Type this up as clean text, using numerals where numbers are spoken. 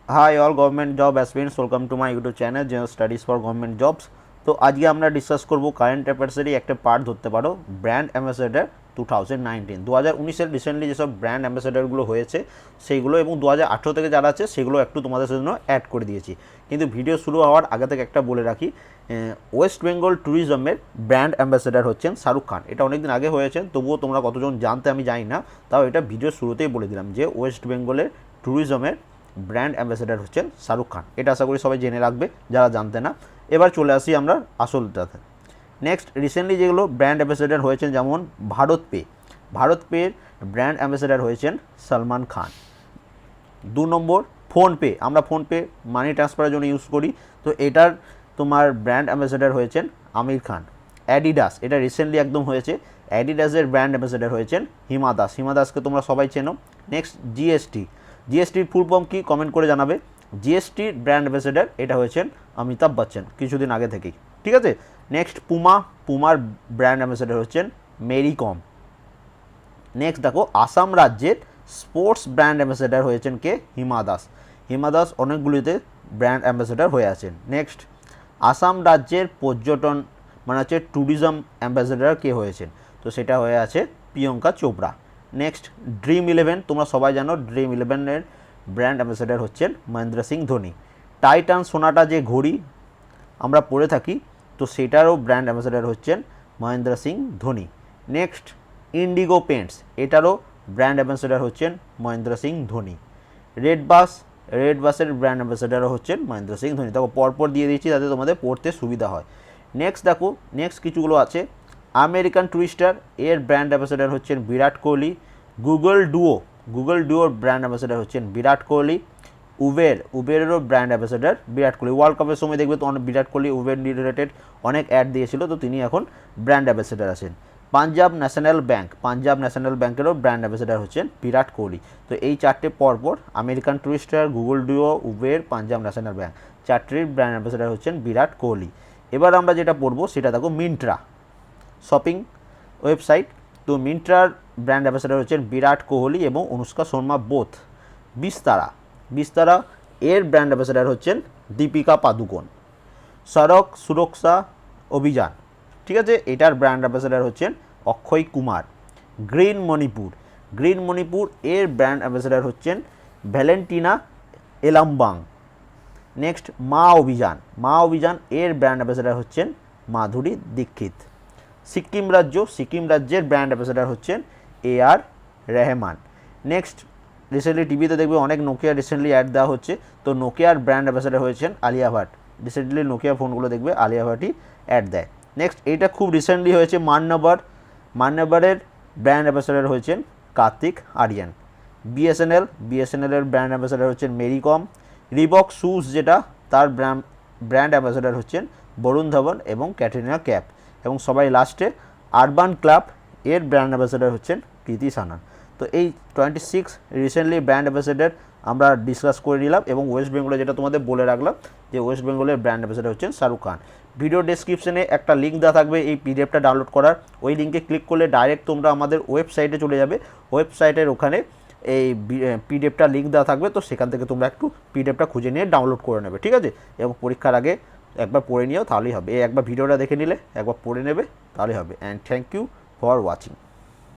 Hi all government job aspirants, welcome to my YouTube channel General Studies for Government Jobs। তো আজকে আমরা discuss করব current অ্যাফেয়ার্সেরই একটা part ধরতে পারো ব্র্যান্ড অ্যাম্বাসেডার 2019 2019-এর রিসেন্টলি যেসব ব্র্যান্ড অ্যাম্বাসেডারগুলো হয়েছে সেইগুলো এবং 2018 থেকে যারা আছে সেগুলো একটু তোমাদের জন্য অ্যাড করে দিয়েছি। কিন্তু ভিডিও শুরু হওয়ার আগে থেকে একটা বলে রাখি, ওয়েস্ট বেঙ্গল ট্যুরিজমের ব্র্যান্ড অ্যাম্বাসেডার হচ্ছেন শাহরুখ খান। এটা অনেকদিন আগে হয়েছেন, তবুও তোমরা কতজন জানতে আমি জানি না, তাও এটা ভিডিও শুরুতেই বলে দিলাম যে ওয়েস্ট বেঙ্গলের ট্যুরিজমের ব্র্যান্ড অ্যাম্বাসেডার হচ্ছেন শাহরুখ খান। এটা আশা করি সবাই জেনে রাখবে যারা জানতে না। এবার চলে আসি আমরা আসলটাতে। নেক্সট রিসেন্টলি যেগুলো ব্র্যান্ড অ্যাম্বাসেডার হয়েছেন, যেমন ভারত পের ব্র্যান্ড অ্যাম্বাসেডার হয়েছেন সলমান খান। 2 নম্বর ফোনপে, আমরা ফোনপে মানি ট্রান্সফারের জন্য ইউজ করি, তো এটার তোমার ব্র্যান্ড অ্যাম্বাসেডার হয়েছেন আমির খান। অ্যাডিডাস, এটা রিসেন্টলি একদম হয়েছে, অ্যাডিডাসের ব্র্যান্ড অ্যাম্বাসেডার হয়েছেন হিমা দাসকে তোমরা সবাই চেনো। নেক্সট জিএসটির ফুল ফর্ম কি কমেন্ট করে জানাবে। জিএসটির ব্র্যান্ড অ্যাম্বাসেডার এটা হয়েছেন অমিতাভ বচ্চন কিছুদিন আগে থেকেই, ঠিক আছে। নেক্সট পুমার ব্র্যান্ড অ্যাম্বাসেডার হচ্ছেন মেরি কম। নেক্সট দেখো আসাম রাজ্যের স্পোর্টস ব্র্যান্ড অ্যাম্বাসেডার হয়েছেন কে, হিমা দাস অনেকগুলিতে ব্র্যান্ড অ্যাম্বাসেডার হয়ে আছেন। নেক্সট আসাম রাজ্যের পর্যটন মানে হচ্ছে ট্যুরিজম অ্যাম্বাসেডার কে হয়েছেন, তো সেটা হয়ে আছে প্রিয়ঙ্কা চোপড়া। নেক্সট ড্রিম11, তোমরা সবাই জানো ড্রিম11-এর ব্র্যান্ড অ্যাম্বাসেডার হচ্ছেন মহেন্দ্র সিং ধোনি। টাইটান সোনাটা যে ঘড়ি আমরা পরে থাকি, তো সেটারও ব্র্যান্ড অ্যাম্বাসেডার হচ্ছেন Mahendra Singh Dhoni. Next Indigo paints, এটারও ব্র্যান্ড অ্যাম্বাসেডার হচ্ছেন মহেন্দ্র সিং ধোনি। রেড বাসের ব্র্যান্ড অ্যাম্বাসেডারও হচ্ছেন মহেন্দ্র সিং ধোনি। দেখো পরপর দিয়ে দিচ্ছি যাতে তোমাদের পড়তে সুবিধা হয়। নেক্সট কিছুগুলো আছে। আমেরিকান টুরিস্টার এর ব্র্যান্ড অ্যাম্বাসেডার হচ্ছেন বিরাট কোহলি। গুগল ডুয়োর ব্র্যান্ড অ্যাম্বাসেডার হচ্ছেন বিরাট কোহলি। উবেরেরও brand ambassador Virat Kohli. World কাপের সময় দেখবে তো অনেক বিরাট কোহলি উবের রিলেটেড অনেক অ্যাড দিয়েছিল, তো তিনি এখন ব্র্যান্ড অ্যাম্বাসেডার আছেন। পাঞ্জাব ন্যাশনাল ব্যাংকেরও ব্র্যান্ড অ্যাম্বাসেডার হচ্ছেন বিরাট কোহলি। তো এই চারটে পরপর American Tourister, Google Duo, Uber, Punjab National Bank, চারটির ব্র্যান্ড অ্যাম্বাসেডার হচ্ছেন বিরাট কোহলি। এবার আমরা যেটা পড়বো সেটা দেখো মিন্ট্রা শপিং ওয়েবসাইট, তো মিন্ট্রার ব্র্যান্ড অ্যাম্বাসেডার হচ্ছেন বিরাট কোহলি এবং অনুষ্কা শর্মা বোথ। বিস্তারা এর ব্র্যান্ড অ্যাম্বাসেডার হচ্ছেন দীপিকা পাদুকোন। সড়ক সুরক্ষা অভিযান, ঠিক আছে, এটার ব্র্যান্ড অ্যাম্বাসেডার হচ্ছেন অক্ষয় কুমার। গ্রিন মণিপুর এর ব্র্যান্ড অ্যাম্বাসেডার হচ্ছেন ভ্যালেন্টিনা এলাম্বাং। নেক্সট মা অভিযান এর ব্র্যান্ড অ্যাম্বাসেডার হচ্ছেন মাধুরী দীক্ষিত। সিকিম রাজ্যের ব্র্যান্ড অ্যাম্বাসেডার হচ্ছেন AR রেহমান। নেক্সট রিসেন্টলি টিভিতে দেখবে অনেক নোকিয়া রিসেন্টলি অ্যাড দেওয়া হচ্ছে, তো নোকিয়ার ব্র্যান্ড অ্যাম্বাসেডার হয়েছেন আলিয়া ভাট। রিসেন্টলি নোকিয়া ফোনগুলো দেখবে আলিয়া ভাটই অ্যাড দেয়। নেক্সট এইটা খুব রিসেন্টলি হয়েছে মান্যবরের ব্র্যান্ড অ্যাম্বাসেডার হয়েছেন কার্তিক আরিয়ান। বিএসএনএলের ব্র্যান্ড অ্যাম্বাসেডার হচ্ছেন মেরি কম। রিবক শুজ যেটা, তার ব্র্যান্ড অ্যাম্বাসেডার হচ্ছেন বরুণ ধবন এবং ক্যাটরিনা ক্যাফ। এবং সবাই লাস্টে আরবান ক্লাব এর ব্র্যান্ড অ্যাম্বাসেডার হচ্ছেন কৃতি সানান। তো এই 26 রিসেন্টলি ব্র্যান্ড অ্যাম্বাসেডার আমরা ডিসকাস করে নিলাম, এবং ওয়েস্ট বেঙ্গলে যেটা তোমাদের বলে রাখলাম যে ওয়েস্ট বেঙ্গলের ব্র্যান্ড অ্যাম্বাসেডার হচ্ছেন শাহরুখ খান। ভিডিও ডেসক্রিপশনে একটা লিঙ্ক দেওয়া থাকবে এই পিডিএফটা ডাউনলোড করার, ওই লিঙ্কে ক্লিক করলে ডাইরেক্ট তোমরা আমাদের ওয়েবসাইটে চলে যাবে। ওয়েবসাইটের ওখানে এই পিডিএফটা লিঙ্ক দেওয়া থাকবে, তো সেখান থেকে তোমরা একটু পিডিএফটা খুঁজে নিয়ে ডাউনলোড করে নেবে, ঠিক আছে। এবং পরীক্ষার আগে একবার পড়ে নিও তাহলেই হবে, একবার ভিডিওটা দেখে নিলে একবার পড়ে নেবে তাহলেই হবে। And thank you for watching.